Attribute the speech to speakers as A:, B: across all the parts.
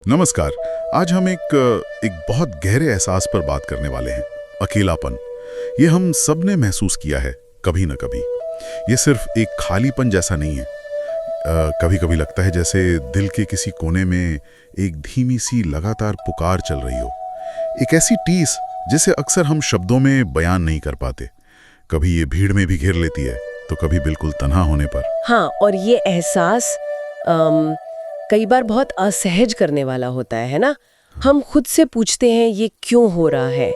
A: नमस्कार। आज हम एक बहुत गहरे एहसास पर बात करने वाले हैं। अकेलापन। ये हम सब ने महसूस किया है कभी न कभी। ये सिर्फ एक खालीपन जैसा नहीं है। कभी कभी लगता है जैसे दिल के किसी कोने में एक धीमी सी लगातार पुकार चल रही हो, एक ऐसी टीस जिसे अक्सर हम शब्दों में बयान नहीं कर पाते। कभी ये भीड़ में भी घेर लेती है तो कभी बिल्कुल तन्हा होने पर।
B: हाँ, और ये एहसास कई बार बहुत असहज करने वाला होता है ना। हम खुद से पूछते हैं ये क्यों हो रहा है,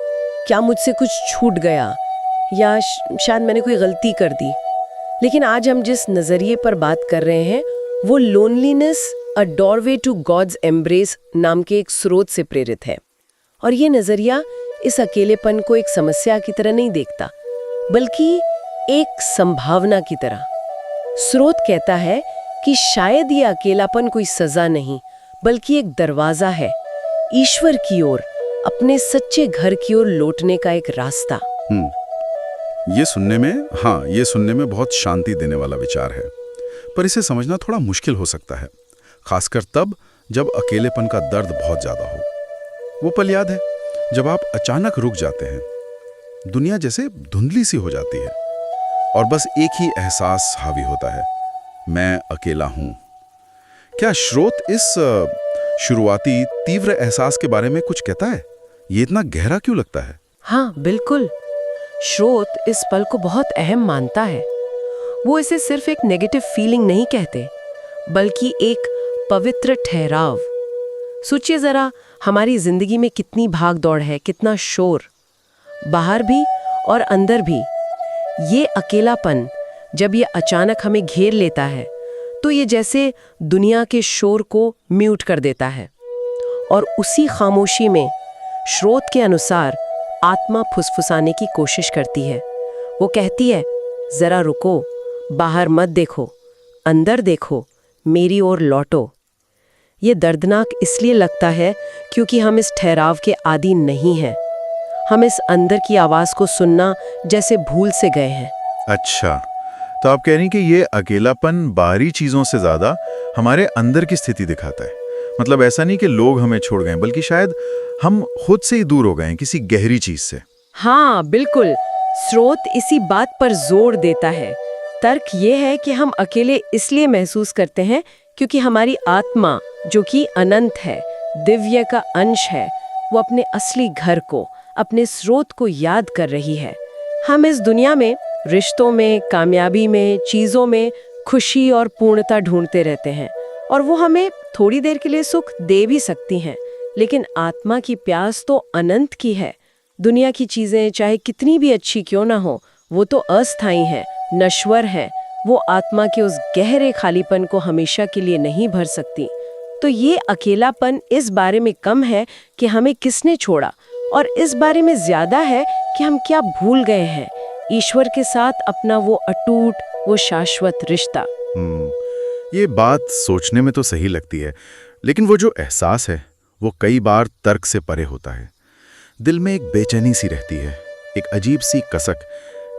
B: क्या मुझसे कुछ छूट गया या शायद मैंने कोई गलती कर दी। लेकिन आज हम जिस नज़रिए पर बात कर रहे हैं वो loneliness a doorway to God's embrace नाम के एक स्रोत से प्रेरित है। और ये नज़रिया इस अकेलेपन को एक समस्या की तरह नहीं देखता, बल्कि एक संभावना की तरह। स्रोत कहता है कि शायद ये अकेलापन कोई सजा नहीं, बल्कि एक दरवाजा है ईश्वर की ओर, अपने सच्चे घर की ओर लौटने का एक रास्ता।
C: ये सुनने में बहुत शांति देने वाला विचार है, पर इसे समझना थोड़ा मुश्किल हो सकता है, खासकर तब जब अकेलेपन का दर्द बहुत ज्यादा हो। वो पल याद है जब आप अचानक रुक जाते हैं, दुनिया जैसे धुंधली सी हो जाती है और बस एक ही एहसास हावी होता है, मैं अकेला हूं। क्या स्रोत इस शुरुआती तीव्र एहसास के बारे में कुछ कहता है? ये इतना गहरा क्यों लगता है?
B: हाँ बिल्कुल, स्रोत इस पल को बहुत अहम मानता है। वो इसे सिर्फ एक नेगेटिव फीलिंग नहीं कहते, बल्कि एक पवित्र ठहराव। सोचिए जरा, हमारी जिंदगी में कितनी भाग दौड़ है, कितना शोर, बाहर भी और अंदर भी। ये अकेलापन जब ये अचानक हमें घेर लेता है तो ये जैसे दुनिया के शोर को म्यूट कर देता है। और उसी खामोशी में स्रोत के अनुसार आत्मा फुसफुसाने की कोशिश करती है। वो कहती है, जरा रुको, बाहर मत देखो, अंदर देखो, मेरी ओर लौटो। ये दर्दनाक इसलिए लगता है क्योंकि हम इस ठहराव के आदी नहीं हैं। हम इस अंदर की आवाज को सुनना जैसे भूल से गए हैं।
C: अच्छा, तो आप कह रही हैं कि ये अकेलापन बाहरी चीजों से ज्यादा हमारे अंदर की स्थिति दिखाता है। मतलब ऐसा नहीं कि लोग हमें छोड़ गए, बल्कि शायद हम खुद से ही दूर हो गए हैं किसी गहरी चीज से।
B: हाँ बिल्कुल, स्रोत इसी बात पर जोर देता है। तर्क ये है कि हम अकेले इसलिए महसूस करते हैं क्योंकि हमारी आत्मा, जो कि अनंत है, दिव्य का अंश है, वो अपने असली घर को, अपने स्रोत को याद कर रही है। हम इस दुनिया में रिश्तों में, कामयाबी में, चीज़ों में खुशी और पूर्णता ढूंढते रहते हैं, और वो हमें थोड़ी देर के लिए सुख दे भी सकती हैं, लेकिन आत्मा की प्यास तो अनंत की है। दुनिया की चीज़ें चाहे कितनी भी अच्छी क्यों ना हो, वो तो अस्थायी हैं, नश्वर हैं। वो आत्मा के उस गहरे खालीपन को हमेशा के लिए नहीं भर सकती। तो ये अकेलापन इस बारे में कम है कि हमें किसने छोड़ा, और इस बारे में ज्यादा है कि हम क्या भूल गए हैं ईश्वर के साथ अपना वो अटूट, वो शाश्वत रिश्ता।
C: ये बात सोचने में तो सही लगती है, लेकिन वो जो एहसास है वो कई बार तर्क से परे होता है। दिल में एक बेचैनी सी रहती है, एक अजीब सी कसक,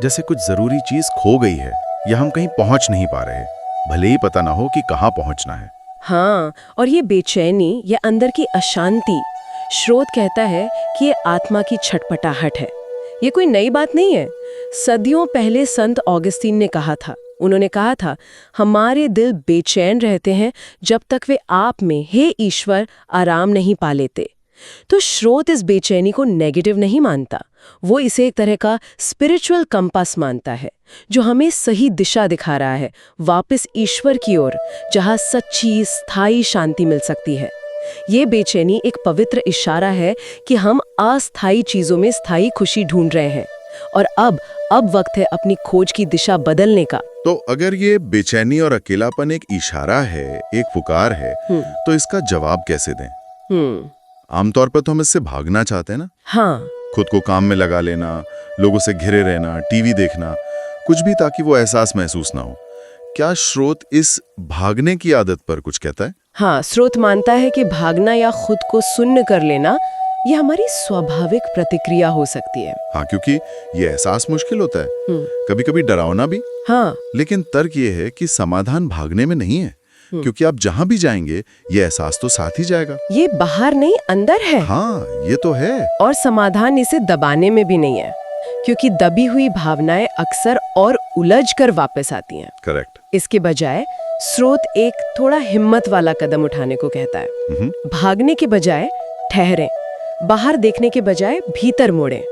C: जैसे कुछ जरूरी चीज खो गई है या हम कहीं पहुंच नहीं पा रहे, भले ही पता ना हो कि कहाँ पहुंचना है।
B: हाँ, और ये बेचैनी, ये अंदर की अशांति, स्रोत कहता है कि ये आत्मा की छटपटाहट है। ये कोई नई बात नहीं है। सदियों पहले संत ऑगस्टीन ने कहा था, उन्होंने कहा था, हमारे दिल बेचैन रहते हैं जब तक वे आप में, हे ईश्वर, आराम नहीं पा लेते। तो स्रोत इस बेचैनी को नेगेटिव नहीं मानता, वो इसे एक तरह का स्पिरिचुअल कंपास मानता है, जो हमें सही दिशा दिखा रहा है, वापस ईश्वर की ओर, जहाँ सच्ची स्थायी शांति मिल सकती है। ये बेचैनी एक पवित्र इशारा है कि हम अस्थायी चीजों में स्थायी खुशी ढूंढ रहे हैं, और अब वक्त है अपनी खोज की दिशा बदलने का।
C: तो अगर ये बेचैनी और अकेलापन एक इशारा है, एक पुकार है, तो इसका जवाब कैसे दें? आमतौर पर तो हम इससे भागना चाहते हैं ना।
B: हाँ,
C: खुद को काम में लगा लेना, लोगों से घिरे रहना, टीवी देखना, कुछ भी, ताकि वो एहसास महसूस ना हो। क्या स्रोत इस भागने की आदत पर कुछ कहता है?
B: हाँ, स्रोत मानता है कि भागना या खुद को सुन्न कर लेना ये हमारी स्वाभाविक प्रतिक्रिया हो सकती है।
C: हाँ, क्योंकि ये एहसास मुश्किल होता है, कभी कभी डरावना भी।
B: हाँ,
C: लेकिन तर्क ये है कि समाधान भागने में नहीं है, क्योंकि आप जहां भी जाएंगे ये एहसास तो साथ ही जाएगा।
B: ये बाहर नहीं अंदर है।
C: हाँ, ये तो है।
B: और समाधान इसे दबाने में भी नहीं है, क्योंकि दबी हुई भावनाएं अक्सर और उलझ कर वापस आती हैं।
C: करेक्ट।
B: इसके बजाय स्रोत एक थोड़ा हिम्मत वाला कदम उठाने को कहता है। भागने के बजाय ठहरें, बाहर देखने के बजाय भीतर मुड़ें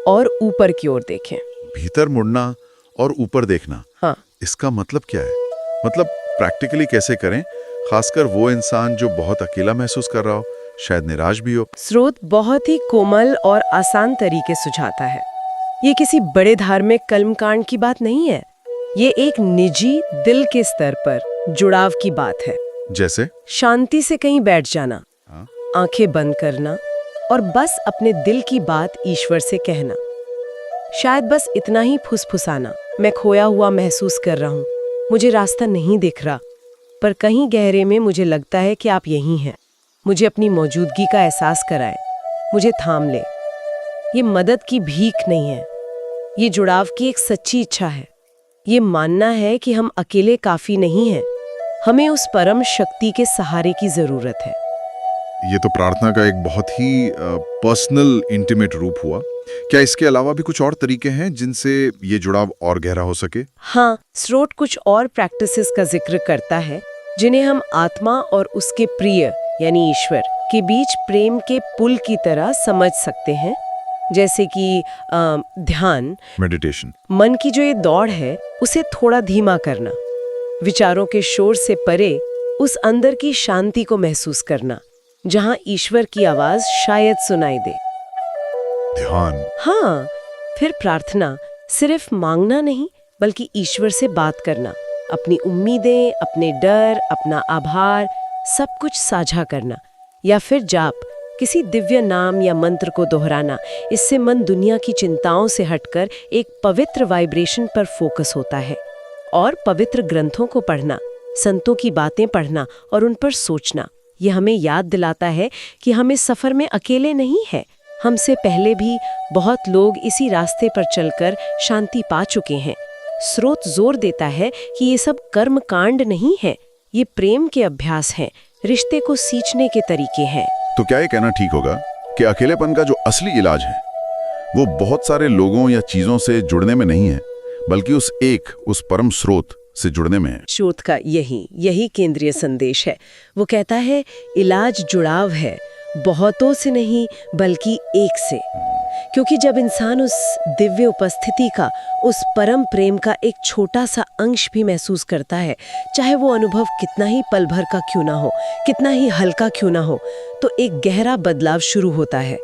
B: और ऊपर की ओर देखें।
C: भीतर मुड़ना और ऊपर देखना,
B: हाँ,
C: इसका मतलब क्या है? मतलब प्रैक्टिकली कैसे करें, खासकर वो इंसान जो बहुत अकेला महसूस कर रहा हो, शायद निराश भी हो।
B: स्रोत बहुत ही कोमल और आसान तरीके सुझाता है। ये किसी बड़े धार्मिक कर्मकांड की बात नहीं है, ये एक निजी दिल के स्तर पर जुड़ाव की बात है।
C: जैसे
B: शांति से कहीं बैठ जाना,
C: हाँ।
B: आंखें बंद करना और बस अपने दिल की बात ईश्वर से कहना। शायद बस इतना ही फुसफुसाना, मैं खोया हुआ महसूस कर रहा हूँ, मुझे रास्ता नहीं दिख रहा, पर कहीं गहरे में मुझे लगता है कि आप यहीं हैं। मुझे अपनी मौजूदगी का एहसास कराएं, मुझे थाम ले। ये मदद की भीख नहीं है, ये जुड़ाव की एक सच्ची इच्छा है। ये मानना है कि हम अकेले काफी नहीं हैं, हमें उस परम शक्ति के सहारे की जरूरत है।
C: ये तो प्रार्थना का एक बहुत ही पर्सनल इंटीमेट रूप हुआ। क्या इसके अलावा भी कुछ और तरीके हैं जिनसे ये जुड़ाव और गहरा हो सके?
B: हाँ, स्रोत कुछ और प्रैक्टिसेस का जिक्र करता है जिन्हें हम आत्मा और उसके प्रिय यानी ईश्वर के बीच प्रेम के पुल की तरह समझ सकते हैं। जैसे कि ध्यान,
C: मेडिटेशन।
B: मन की जो ये दौड़ है उसे थोड़ा धीमा करना, विचारों के शोर से परे उस अंदर की शांति को महसूस करना जहां ईश्वर की आवाज शायद सुनाई दे।
C: ध्यान।
B: हाँ, फिर प्रार्थना, सिर्फ मांगना नहीं बल्कि ईश्वर से बात करना, अपनी उम्मीदें, अपने डर, अपना आभार सब कुछ साझा करना। या फिर जाप, किसी दिव्य नाम या मंत्र को दोहराना। इससे मन दुनिया की चिंताओं से हटकर एक पवित्र वाइब्रेशन पर फोकस होता है। और पवित्र ग्रंथों को पढ़ना, संतों की बातें पढ़ना और उन पर सोचना, ये हमें याद दिलाता है कि हम इस सफर में अकेले नहीं हैं। हमसे पहले भी बहुत लोग इसी रास्ते पर चलकर शांति पा चुके हैं। स्रोत जोर देता है कि ये सब कर्म कांड नहीं है, ये प्रेम के अभ्यास हैं, रिश्ते को सींचने के तरीके हैं।
C: तो क्या ये कहना ठीक होगा कि अकेलेपन का जो असली इलाज है वो बहुत सारे लोगों या चीजों से जुड़ने में नहीं है, बल्कि उस परम स्रोत से जुड़ने में है?
B: स्रोत का यही केंद्रीय संदेश है। वो कहता है इलाज जुड़ाव है, बहुतों से नहीं बल्कि एक से। क्योंकि जब इंसान उस दिव्य उपस्थिति का, उस परम प्रेम का एक छोटा सा अंश भी महसूस करता है, चाहे वो अनुभव कितना ही पल भर का क्यों ना हो, कितना ही हल्का क्यों ना हो, तो एक गहरा बदलाव शुरू होता है।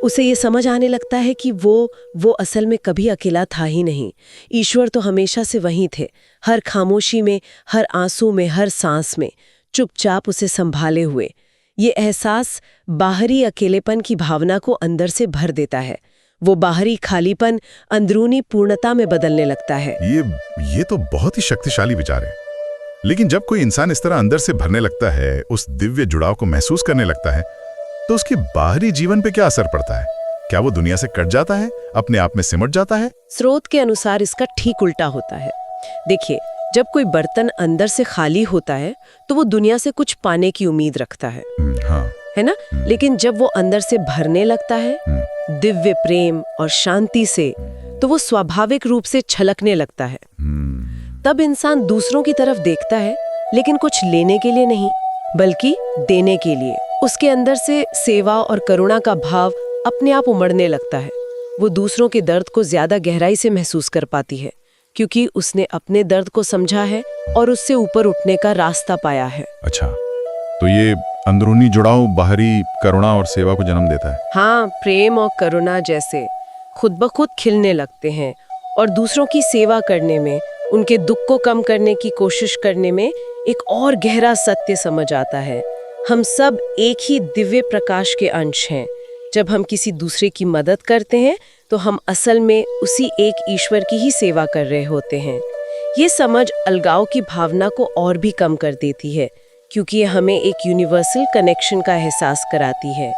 B: उसे ये समझ आने लगता है कि वो असल में कभी अकेला था ही नहीं। ईश्वर तो हमेशा से वहीं थे, हर खामोशी में, हर आंसू में, हर सांस में, चुपचाप उसे संभाले हुए। ये एहसास बाहरी अकेलेपन की भावना को अंदर से भर देता है। वो बाहरी खालीपन अंदरूनी पूर्णता में बदलने लगता है।
A: ये तो बहुत ही शक्तिशाली विचार है। लेकिन जब कोई इंसान इस तरह अंदर से भरने लगता है, उस दिव्य जुड़ाव को महसूस करने लगता है, तो उसके बाहरी जीवन पे क्या असर पड़ता है? क्या वो दुनिया से कट जाता है, अपने आप में सिमट जाता है?
B: स्रोत के अनुसार इसका ठीक उल्टा होता है। देखिए, जब कोई बर्तन अंदर से खाली होता है तो वो दुनिया से कुछ पाने की उम्मीद रखता है,
A: हाँ।
B: है ना? लेकिन जब वो अंदर से भरने लगता है दिव्य प्रेम और शांति से, तो वो स्वाभाविक रूप से छलकने लगता है। तब इंसान दूसरों की तरफ देखता है, लेकिन कुछ लेने के लिए नहीं बल्कि देने के लिए। उसके अंदर से सेवा और करुणा का भाव अपने आप उमड़ने लगता है। वो दूसरों के दर्द को ज्यादा गहराई से महसूस कर पाती है, क्योंकि उसने अपने दर्द को समझा है और उससे ऊपर उठने का रास्ता पाया है।
A: अच्छा, तो ये अंदरूनी जुड़ाव बाहरी करुणा और सेवा को जन्म देता है।
B: हाँ, प्रेम और करुणा जैसे खुद ब खुद खिलने लगते हैं और दूसरों की सेवा करने में, उनके दुख को कम करने की कोशिश करने में एक और गहरा सत्य समझ आता है। हम सब एक ही दिव्य प्रकाश के अंश हैं। जब हम किसी दूसरे की मदद करते हैं तो हम असल में उसी एक ईश्वर की ही सेवा कर रहे होते हैं। ये समझ अलगाव की भावना को और भी कम कर देती है, क्योंकि ये हमें एक यूनिवर्सल कनेक्शन का एहसास कराती है।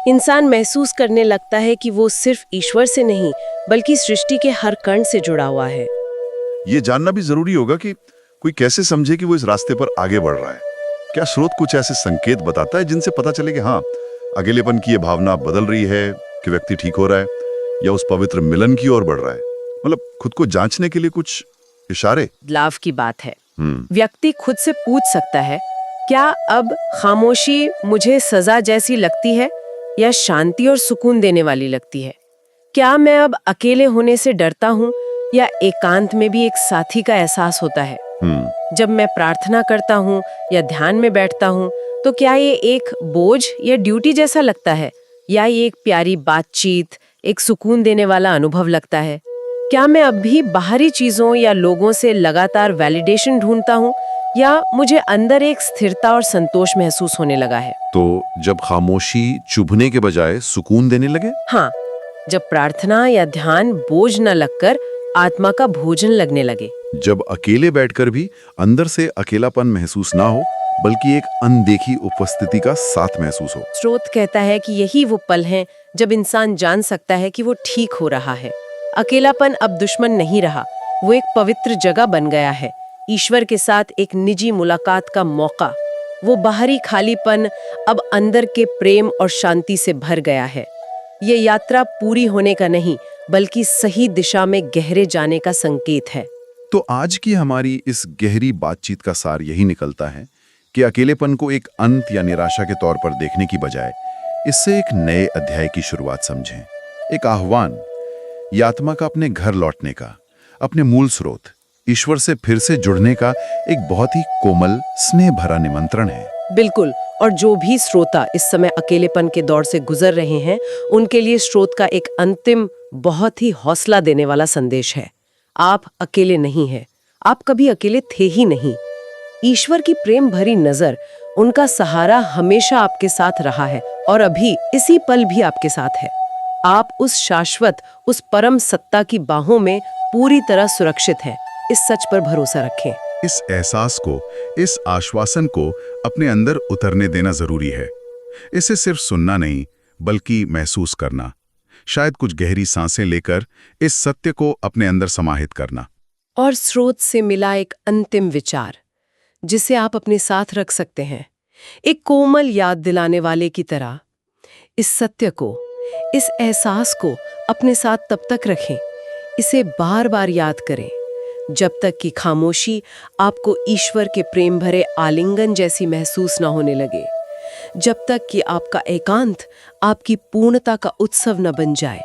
B: इंसान महसूस करने लगता है कि वो सिर्फ ईश्वर से नहीं बल्कि सृष्टि के हर कण से जुड़ा हुआ है।
C: ये जानना भी जरूरी होगा कि कोई कैसे समझे कि वो इस रास्ते पर आगे बढ़ रहा है।
D: क्या स्रोत कुछ ऐसे संकेत बताता है जिनसे पता चले कि हाँ, अकेलेपन की ये भावना बदल रही है, कि व्यक्ति ठीक हो रहा है या उस पवित्र मिलन की ओर बढ़ रहा है? मतलब खुद को जांचने के लिए कुछ इशारे?
B: बदलाव की बात है। व्यक्ति खुद से पूछ सकता है, क्या अब खामोशी मुझे सजा जैसी लगती है या शांति और सुकून देने वाली लगती है? क्या मैं अब अकेले होने से डरता हूँ या एकांत में भी एक साथी का एहसास होता है? जब मैं प्रार्थना करता हूँ या ध्यान में बैठता हूँ तो क्या ये एक बोझ या ड्यूटी जैसा लगता है या ये एक प्यारी बातचीत, एक सुकून देने वाला अनुभव लगता है? क्या मैं अब भी बाहरी चीजों या लोगों से लगातार वैलिडेशन ढूंढता हूँ या मुझे अंदर एक स्थिरता और संतोष महसूस होने लगा है?
C: तो जब खामोशी चुभने के बजाय सुकून देने लगे?
B: हाँ, जब प्रार्थना या ध्यान बोझ न लगकर आत्मा का भोजन लगने लगे।
C: जब अकेले बैठकर भी अंदर से अकेलापन महसूस ना हो, बल्कि एक अनदेखी उपस्थिति का साथ महसूस हो।
B: स्रोत कहता है कि यही वो पल हैं जब इंसान जान सकता है कि वो ठीक हो रहा है। अकेलापन अब दुश्मन नहीं रहा, वो एक पवित्र जगह बन गया है, ईश्वर के साथ एक निजी मुलाकात का मौका। वो बाहरी खालीपन अब अंदर के प्रेम और शांति से भर गया है। ये यात्रा पूरी होने का नहीं, बल्कि सही दिशा में गहरे जाने का संकेत है।
C: तो आज की हमारी इस गहरी बातचीत का सार यही निकलता है कि अकेलेपन को एक अंत या निराशा के तौर पर देखने की बजाय इससे एक नए अध्याय की शुरुआत समझें। एक आह्वान, ये आत्मा का अपने घर लौटने का, अपने मूल स्रोत ईश्वर से फिर से जुड़ने का एक बहुत ही कोमल, स्नेह भरा निमंत्रण है।
B: बिल्कुल, और जो भी श्रोता इस समय अकेलेपन के दौर से गुजर रहे हैं, उनके लिए स्रोत का एक अंतिम, बहुत ही हौसला देने वाला संदेश है। आप अकेले नहीं हैं, आप कभी अकेले थे ही नहीं। ईश्वर की प्रेम भरी नजर, उनका सहारा हमेशा आपके साथ रहा है और अभी इसी पल भी आपके साथ है। आप उस शाश्वत, उस परम सत्ता की बाहों में पूरी तरह सुरक्षित हैं। इस सच पर भरोसा रखें।
A: इस एहसास को, इस आश्वासन को अपने अंदर उतरने देना जरूरी है। इसे सिर्फ सुनना नहीं, बल्कि महसूस करना। शायद कुछ गहरी सांसें लेकर इस सत्य को अपने अंदर समाहित करना।
B: और स्रोत से मिला एक अंतिम विचार, जिसे आप अपने साथ रख सकते हैं, एक कोमल याद दिलाने वाले की तरह। इस सत्य को, इस एहसास को अपने साथ तब तक रखें, इसे बार बार याद करें, जब तक कि खामोशी आपको ईश्वर के प्रेम भरे आलिंगन जैसी महसूस न होने लगे, जब तक कि आपका एकांत आपकी पूर्णता का उत्सव न बन जाए।